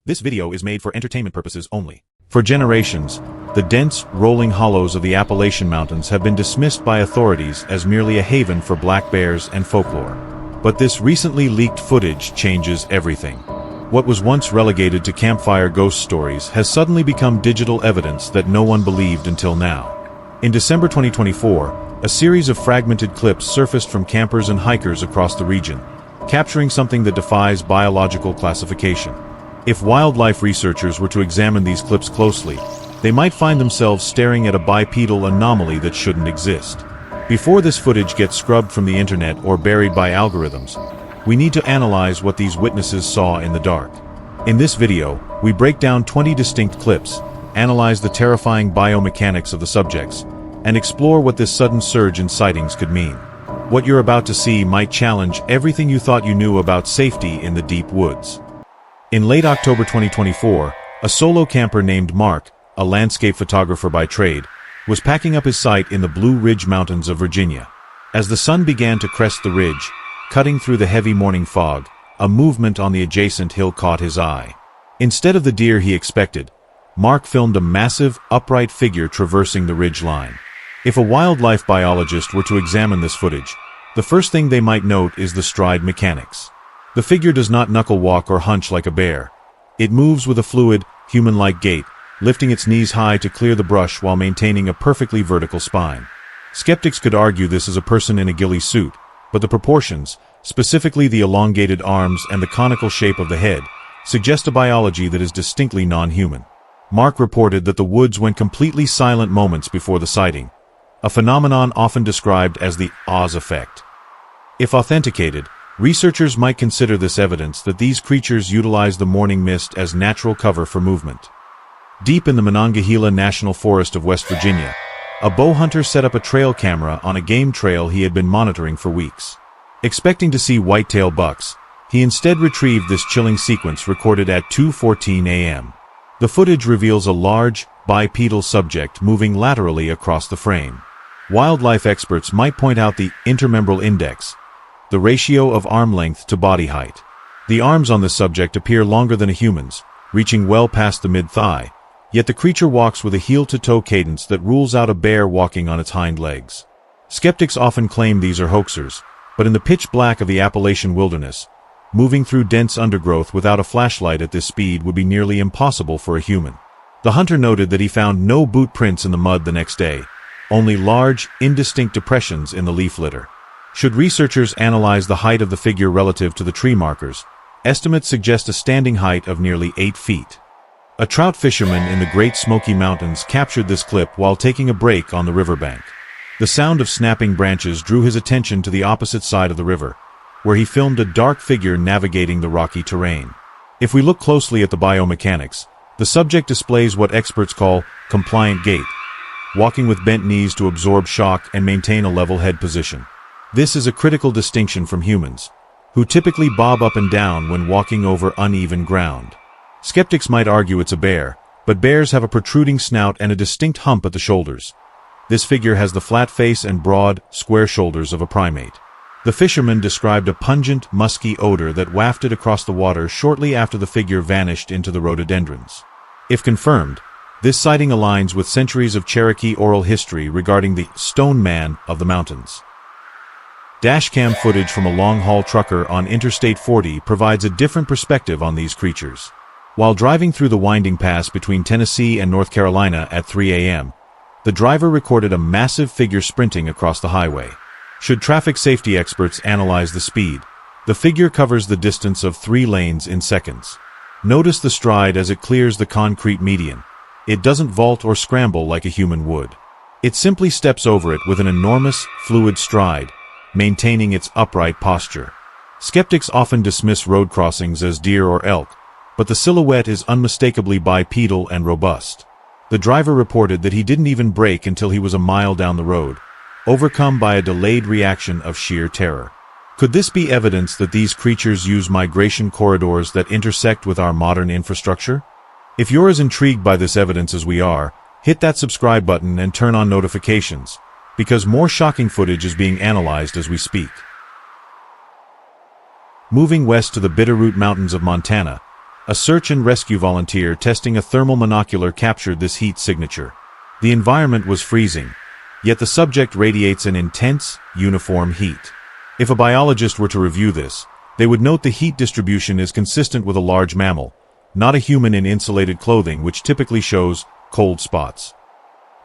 This video is made for entertainment purposes only. For generations, the dense, rolling hollows of the Appalachian Mountains have been dismissed by authorities as merely a haven for black bears and folklore. But this recently leaked footage changes everything. What was once relegated to campfire ghost stories has suddenly become digital evidence that no one believed until now. In December 2024, a series of fragmented clips surfaced from campers and hikers across the region, capturing something that defies biological classification. If wildlife researchers were to examine these clips closely, they might find themselves staring at a bipedal anomaly that shouldn't exist. Before this footage gets scrubbed from the internet or buried by algorithms, we need to analyze what these witnesses saw in the dark. In this video, we break down 20 distinct clips, analyze the terrifying biomechanics of the subjects, and explore what this sudden surge in sightings could mean. What you're about to see might challenge everything you thought you knew about safety in the deep woods. In late October 2024, a solo camper named Mark, a landscape photographer by trade, was packing up his site in the Blue Ridge Mountains of Virginia. As the sun began to crest the ridge, cutting through the heavy morning fog, a movement on the adjacent hill caught his eye. Instead of the deer he expected, Mark filmed a massive, upright figure traversing the ridge line. If a wildlife biologist were to examine this footage, the first thing they might note is the stride mechanics. The figure does not knuckle walk or hunch like a bear. It moves with a fluid, human-like gait, lifting its knees high to clear the brush while maintaining a perfectly vertical spine. Skeptics could argue this is a person in a ghillie suit, but the proportions, specifically the elongated arms and the conical shape of the head, suggest a biology that is distinctly non-human. Mark reported that the woods went completely silent moments before the sighting, a phenomenon often described as the Oz effect. If authenticated, researchers might consider this evidence that these creatures utilize the morning mist as natural cover for movement. Deep in the Monongahela National Forest of West Virginia, a bow hunter set up a trail camera on a game trail he had been monitoring for weeks. Expecting to see whitetail bucks, he instead retrieved this chilling sequence recorded at 2:14 a.m. The footage reveals a large, bipedal subject moving laterally across the frame. Wildlife experts might point out the intermembral index, the ratio of arm length to body height. The arms on this subject appear longer than a human's, reaching well past the mid-thigh, yet the creature walks with a heel-to-toe cadence that rules out a bear walking on its hind legs. Skeptics often claim these are hoaxers, but in the pitch black of the Appalachian wilderness, moving through dense undergrowth without a flashlight at this speed would be nearly impossible for a human. The hunter noted that he found no boot prints in the mud the next day, only large, indistinct depressions in the leaf litter. Should researchers analyze the height of the figure relative to the tree markers, estimates suggest a standing height of nearly 8 feet. A trout fisherman in the Great Smoky Mountains captured this clip while taking a break on the riverbank. The sound of snapping branches drew his attention to the opposite side of the river, where he filmed a dark figure navigating the rocky terrain. If we look closely at the biomechanics, the subject displays what experts call compliant gait, walking with bent knees to absorb shock and maintain a level head position. This is a critical distinction from humans, who typically bob up and down when walking over uneven ground. Skeptics might argue it's a bear, but bears have a protruding snout and a distinct hump at the shoulders. This figure has the flat face and broad, square shoulders of a primate. The fisherman described a pungent, musky odor that wafted across the water shortly after the figure vanished into the rhododendrons. If confirmed, this sighting aligns with centuries of Cherokee oral history regarding the Stone Man of the mountains. Dashcam footage from a long-haul trucker on Interstate 40 provides a different perspective on these creatures. While driving through the winding pass between Tennessee and North Carolina at 3 a.m., the driver recorded a massive figure sprinting across the highway. Should traffic safety experts analyze the speed, the figure covers the distance of 3 lanes in seconds. Notice the stride as it clears the concrete median. It doesn't vault or scramble like a human would. It simply steps over it with an enormous, fluid stride, maintaining its upright posture. Skeptics often dismiss road crossings as deer or elk, but the silhouette is unmistakably bipedal and robust. The driver reported that he didn't even brake until he was a mile down the road, overcome by a delayed reaction of sheer terror. Could this be evidence that these creatures use migration corridors that intersect with our modern infrastructure? If you're as intrigued by this evidence as we are, hit that subscribe button and turn on notifications, because more shocking footage is being analyzed as we speak. Moving west to the Bitterroot Mountains of Montana, A search and rescue volunteer testing a thermal monocular captured this heat signature. The environment was freezing, yet the subject radiates an intense, uniform heat. If a biologist were to review this, they would note the heat distribution is consistent with a large mammal, not a human in insulated clothing which typically shows cold spots.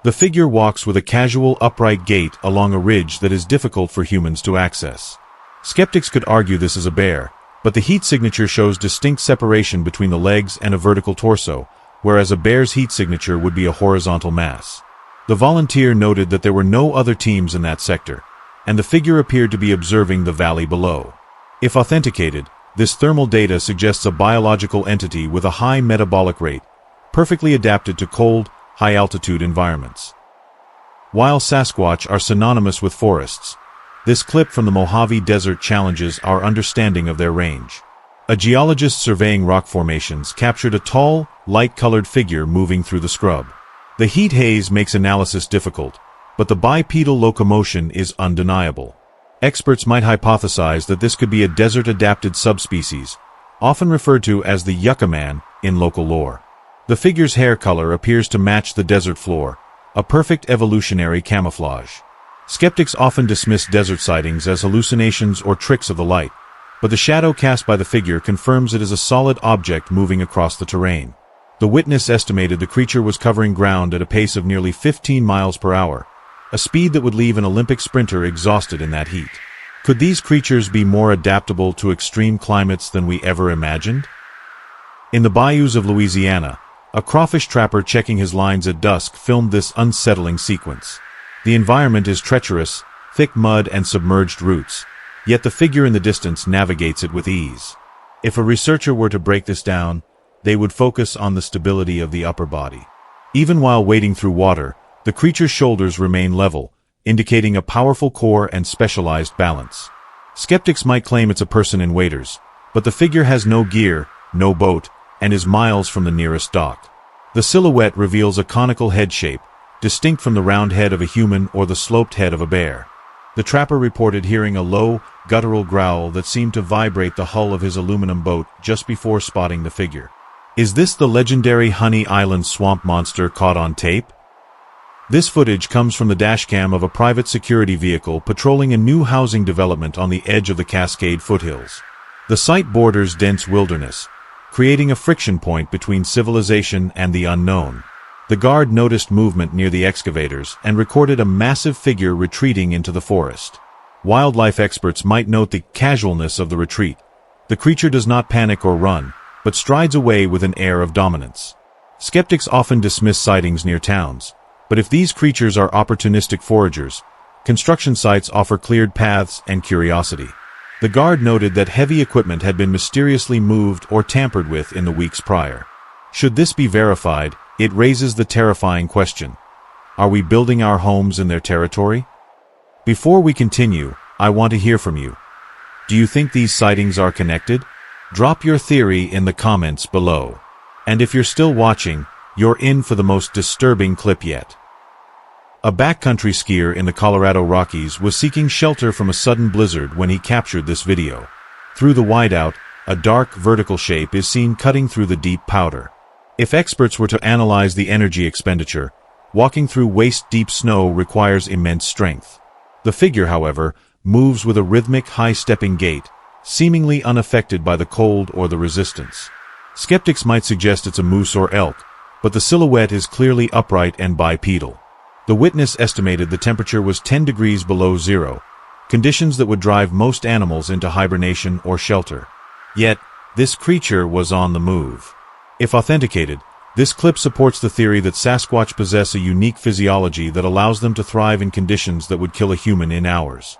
The figure walks with a casual, upright gait along a ridge that is difficult for humans to access. Skeptics could argue this is a bear, but the heat signature shows distinct separation between the legs and a vertical torso, whereas a bear's heat signature would be a horizontal mass. The volunteer noted that there were no other teams in that sector, and the figure appeared to be observing the valley below. If authenticated, this thermal data suggests a biological entity with a high metabolic rate, perfectly adapted to cold, high-altitude environments. While Sasquatch are synonymous with forests, this clip from the Mojave Desert challenges our understanding of their range. A geologist surveying rock formations captured a tall, light-colored figure moving through the scrub. The heat haze makes analysis difficult, but the bipedal locomotion is undeniable. Experts might hypothesize that this could be a desert-adapted subspecies, often referred to as the yucca man in local lore. The figure's hair color appears to match the desert floor, a perfect evolutionary camouflage. Skeptics often dismiss desert sightings as hallucinations or tricks of the light, but the shadow cast by the figure confirms it is a solid object moving across the terrain. The witness estimated the creature was covering ground at a pace of nearly 15 miles per hour, a speed that would leave an Olympic sprinter exhausted in that heat. Could these creatures be more adaptable to extreme climates than we ever imagined? In the bayous of Louisiana, a crawfish trapper checking his lines at dusk filmed this unsettling sequence. The environment is treacherous, thick mud and submerged roots, yet the figure in the distance navigates it with ease. If a researcher were to break this down, they would focus on the stability of the upper body. Even while wading through water, the creature's shoulders remain level, indicating a powerful core and specialized balance. Skeptics might claim it's a person in waders, but the figure has no gear, no boat, and is miles from the nearest dock. The silhouette reveals a conical head shape, distinct from the round head of a human or the sloped head of a bear. The trapper reported hearing a low, guttural growl that seemed to vibrate the hull of his aluminum boat just before spotting the figure. Is this the legendary Honey Island swamp monster caught on tape? This footage comes from the dashcam of a private security vehicle patrolling a new housing development on the edge of the Cascade foothills. The site borders dense wilderness, creating a friction point between civilization and the unknown. The guard noticed movement near the excavators and recorded a massive figure retreating into the forest. Wildlife experts might note the casualness of the retreat. The creature does not panic or run, but strides away with an air of dominance. Skeptics often dismiss sightings near towns, but if these creatures are opportunistic foragers, construction sites offer cleared paths and curiosity. The guard noted that heavy equipment had been mysteriously moved or tampered with in the weeks prior. Should this be verified, it raises the terrifying question: are we building our homes in their territory? Before we continue, I want to hear from you. Do you think these sightings are connected? Drop your theory in the comments below. And if you're still watching, you're in for the most disturbing clip yet. A backcountry skier in the Colorado Rockies was seeking shelter from a sudden blizzard when he captured this video. Through the whiteout, a dark, vertical shape is seen cutting through the deep powder. If experts were to analyze the energy expenditure, walking through waist-deep snow requires immense strength. The figure, however, moves with a rhythmic, high-stepping gait, seemingly unaffected by the cold or the resistance. Skeptics might suggest it's a moose or elk, but the silhouette is clearly upright and bipedal. The witness estimated the temperature was 10 degrees below zero, conditions that would drive most animals into hibernation or shelter. Yet, this creature was on the move. If authenticated, this clip supports the theory that Sasquatch possess a unique physiology that allows them to thrive in conditions that would kill a human in hours.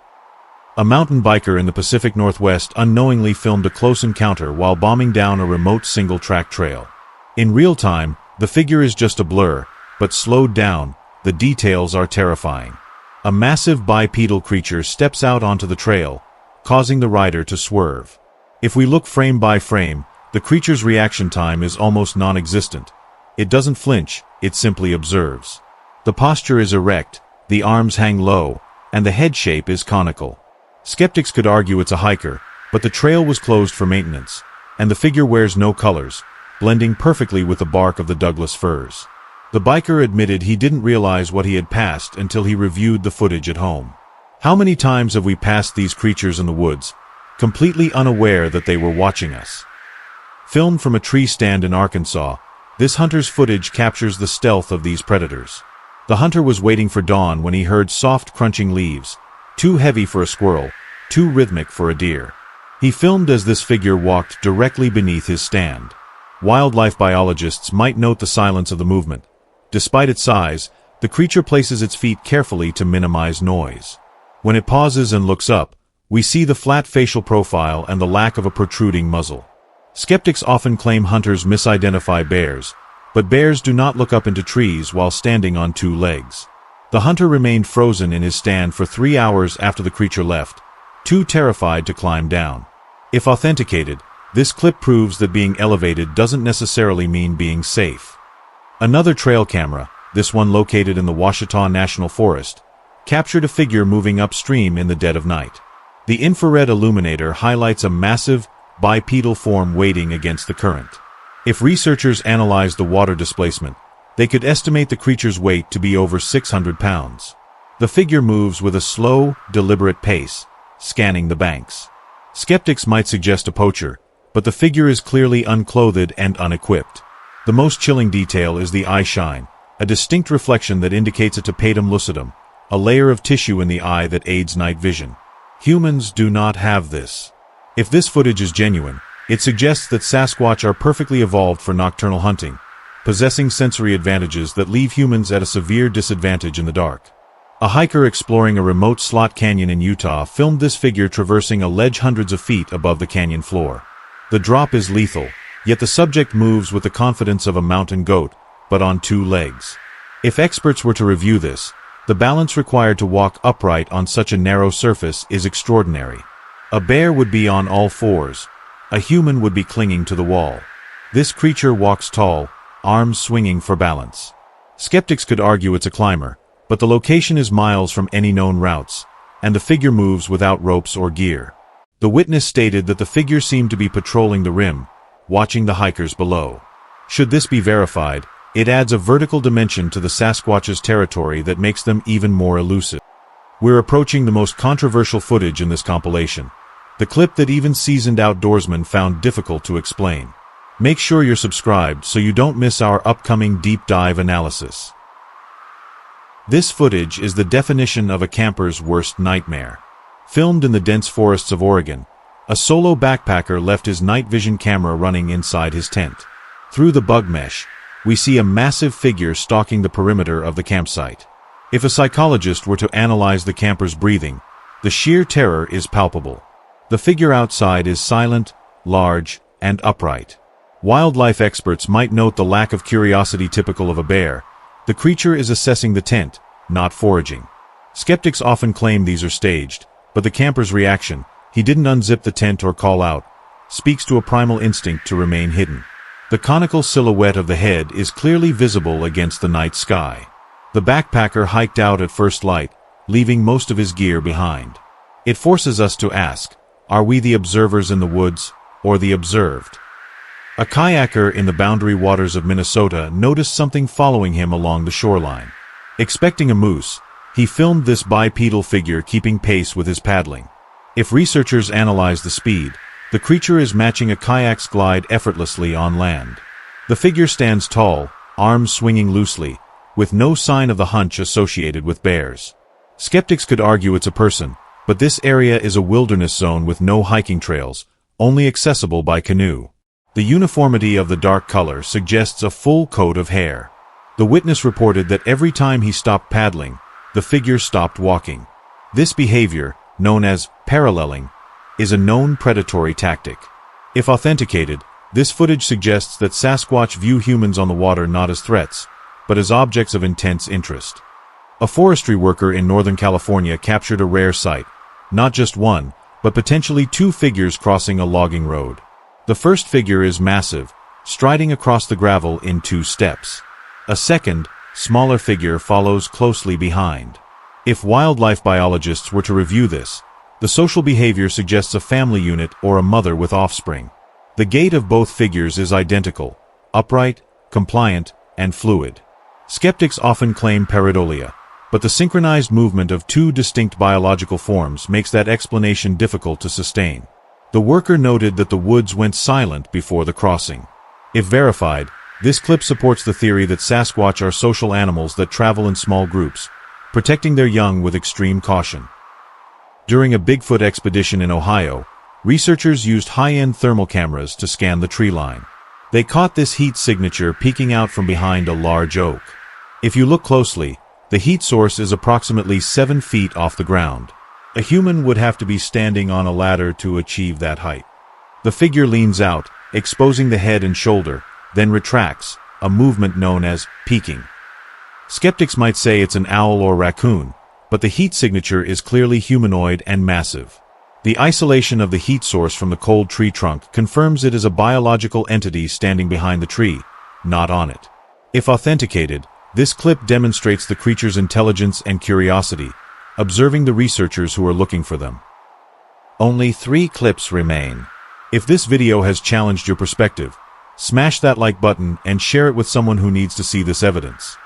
A mountain biker in the Pacific Northwest unknowingly filmed a close encounter while bombing down a remote single-track trail. In real time, the figure is just a blur, but slowed down, the details are terrifying. A massive bipedal creature steps out onto the trail, causing the rider to swerve. If we look frame by frame, the creature's reaction time is almost non-existent. It doesn't flinch, it simply observes. The posture is erect, the arms hang low, and the head shape is conical. Skeptics could argue it's a hiker, but the trail was closed for maintenance, and the figure wears no colors, blending perfectly with the bark of the Douglas firs. The biker admitted he didn't realize what he had passed until he reviewed the footage at home. How many times have we passed these creatures in the woods, completely unaware that they were watching us? Filmed from a tree stand in Arkansas, this hunter's footage captures the stealth of these predators. The hunter was waiting for dawn when he heard soft crunching leaves, too heavy for a squirrel, too rhythmic for a deer. He filmed as this figure walked directly beneath his stand. Wildlife biologists might note the silence of the movement. Despite its size, the creature places its feet carefully to minimize noise. When it pauses and looks up, we see the flat facial profile and the lack of a protruding muzzle. Skeptics often claim hunters misidentify bears, but bears do not look up into trees while standing on two legs. The hunter remained frozen in his stand for 3 hours after the creature left, too terrified to climb down. If authenticated, this clip proves that being elevated doesn't necessarily mean being safe. Another trail camera, this one located in the Ouachita National Forest, captured a figure moving upstream in the dead of night. The infrared illuminator highlights a massive, bipedal form wading against the current. If researchers analyzed the water displacement, they could estimate the creature's weight to be over 600 pounds. The figure moves with a slow, deliberate pace, scanning the banks. Skeptics might suggest a poacher, but the figure is clearly unclothed and unequipped. The most chilling detail is the eye shine, a distinct reflection that indicates a tapetum lucidum, a layer of tissue in the eye that aids night vision. Humans do not have this. If this footage is genuine, it suggests that Sasquatch are perfectly evolved for nocturnal hunting, possessing sensory advantages that leave humans at a severe disadvantage in the dark. A hiker exploring a remote slot canyon in Utah filmed this figure traversing a ledge hundreds of feet above the canyon floor. The drop is lethal, yet the subject moves with the confidence of a mountain goat, but on two legs. If experts were to review this, the balance required to walk upright on such a narrow surface is extraordinary. A bear would be on all fours. A human would be clinging to the wall. This creature walks tall, arms swinging for balance. Skeptics could argue it's a climber, but the location is miles from any known routes, and the figure moves without ropes or gear. The witness stated that the figure seemed to be patrolling the rim, watching the hikers below. Should this be verified, it adds a vertical dimension to the Sasquatch's territory that makes them even more elusive. We're approaching the most controversial footage in this compilation, the clip that even seasoned outdoorsmen found difficult to explain. Make sure you're subscribed so you don't miss our upcoming deep dive analysis. This footage is the definition of a camper's worst nightmare. Filmed in the dense forests of Oregon, a solo backpacker left his night vision camera running inside his tent. Through the bug mesh, we see a massive figure stalking the perimeter of the campsite. If a psychologist were to analyze the camper's breathing, the sheer terror is palpable. The figure outside is silent, large, and upright. Wildlife experts might note the lack of curiosity typical of a bear. The creature is assessing the tent, not foraging. Skeptics often claim these are staged, but the camper's reaction, he didn't unzip the tent or call out, speaks to a primal instinct to remain hidden. The conical silhouette of the head is clearly visible against the night sky. The backpacker hiked out at first light, leaving most of his gear behind. It forces us to ask, are we the observers in the woods, or the observed? A kayaker in the boundary waters of Minnesota noticed something following him along the shoreline. Expecting a moose, he filmed this bipedal figure keeping pace with his paddling. If researchers analyze the speed, the creature is matching a kayak's glide effortlessly on land. The figure stands tall, arms swinging loosely, with no sign of the hunch associated with bears. Skeptics could argue it's a person, but this area is a wilderness zone with no hiking trails, only accessible by canoe. The uniformity of the dark color suggests a full coat of hair. The witness reported that every time he stopped paddling, the figure stopped walking. This behavior, known as paralleling, is a known predatory tactic. If authenticated, this footage suggests that Sasquatch view humans on the water not as threats, but as objects of intense interest. A forestry worker in Northern California captured a rare sight, not just one, but potentially two figures crossing a logging road. The first figure is massive, striding across the gravel in 2 steps. A second, smaller figure follows closely behind. If wildlife biologists were to review this, the social behavior suggests a family unit or a mother with offspring. The gait of both figures is identical, upright, compliant, and fluid. Skeptics often claim pareidolia, but the synchronized movement of two distinct biological forms makes that explanation difficult to sustain. The worker noted that the woods went silent before the crossing. If verified, this clip supports the theory that Sasquatch are social animals that travel in small groups, protecting their young with extreme caution. During a Bigfoot expedition in Ohio, researchers used high-end thermal cameras to scan the tree line. They caught this heat signature peeking out from behind a large oak. If you look closely, the heat source is approximately 7 feet off the ground. A human would have to be standing on a ladder to achieve that height. The figure leans out, exposing the head and shoulder, then retracts, a movement known as peeking. Skeptics might say it's an owl or raccoon, but the heat signature is clearly humanoid and massive. The isolation of the heat source from the cold tree trunk confirms it is a biological entity standing behind the tree, not on it. If authenticated, this clip demonstrates the creature's intelligence and curiosity, observing the researchers who are looking for them. Only 3 clips remain. If this video has challenged your perspective, smash that like button and share it with someone who needs to see this evidence.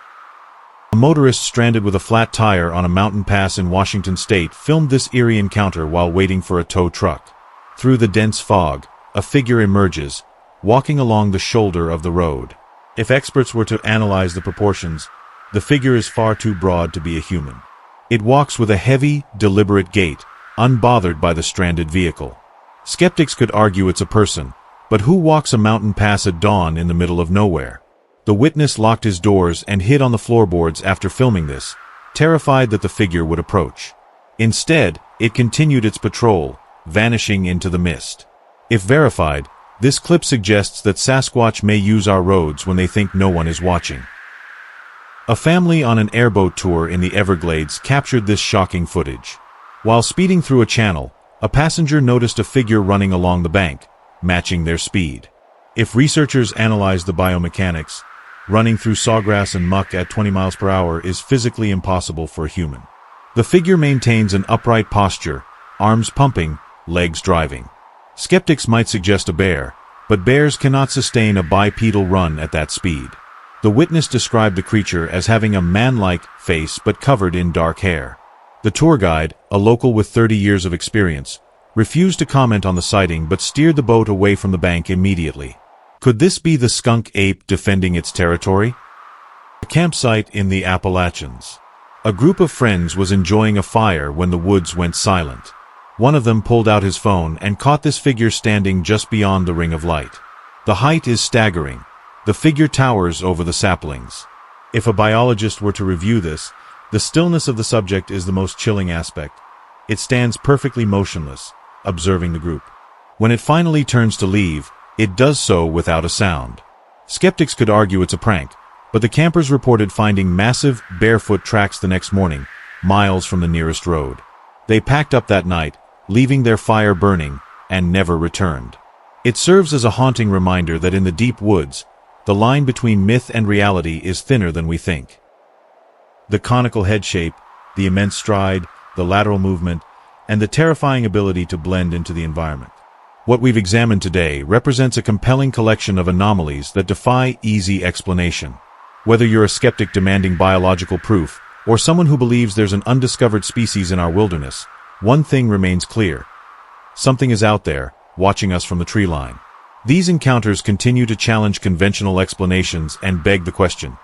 A motorist stranded with a flat tire on a mountain pass in Washington state filmed this eerie encounter while waiting for a tow truck. Through the dense fog, a figure emerges, walking along the shoulder of the road. If experts were to analyze the proportions, the figure is far too broad to be a human. It walks with a heavy, deliberate gait, unbothered by the stranded vehicle. Skeptics could argue it's a person, but who walks a mountain pass at dawn in the middle of nowhere? The witness locked his doors and hid on the floorboards after filming this, terrified that the figure would approach. Instead, it continued its patrol, vanishing into the mist. If verified, this clip suggests that Sasquatch may use our roads when they think no one is watching. A family on an airboat tour in the Everglades captured this shocking footage. While speeding through a channel, a passenger noticed a figure running along the bank, matching their speed. If researchers analyze the biomechanics, running through sawgrass and muck at 20 miles per hour is physically impossible for a human. The figure maintains an upright posture, arms pumping, legs driving. Skeptics might suggest a bear, but bears cannot sustain a bipedal run at that speed. The witness described the creature as having a man-like face but covered in dark hair. The tour guide, a local with 30 years of experience, refused to comment on the sighting but steered the boat away from the bank immediately. Could this be the skunk ape defending its territory? A campsite in the Appalachians. A group of friends was enjoying a fire when the woods went silent. One of them pulled out his phone and caught this figure standing just beyond the ring of light. The height is staggering. The figure towers over the saplings. If a biologist were to review this, the stillness of the subject is the most chilling aspect. It stands perfectly motionless, observing the group. When it finally turns to leave, it does so without a sound. Skeptics could argue it's a prank, but the campers reported finding massive, barefoot tracks the next morning, miles from the nearest road. They packed up that night, leaving their fire burning, and never returned. It serves as a haunting reminder that in the deep woods, the line between myth and reality is thinner than we think. The conical head shape, the immense stride, the lateral movement, and the terrifying ability to blend into the environment. What we've examined today represents a compelling collection of anomalies that defy easy explanation. Whether you're a skeptic demanding biological proof, or someone who believes there's an undiscovered species in our wilderness, one thing remains clear. Something is out there, watching us from the tree line. These encounters continue to challenge conventional explanations and beg the question,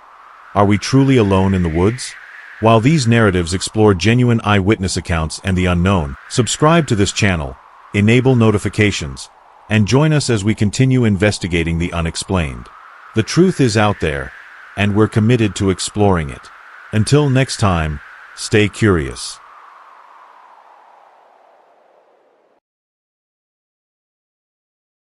are we truly alone in the woods? While these narratives explore genuine eyewitness accounts and the unknown, subscribe to this channel, enable notifications, and join us as we continue investigating the unexplained. The truth is out there, and we're committed to exploring it. Until next time, stay curious.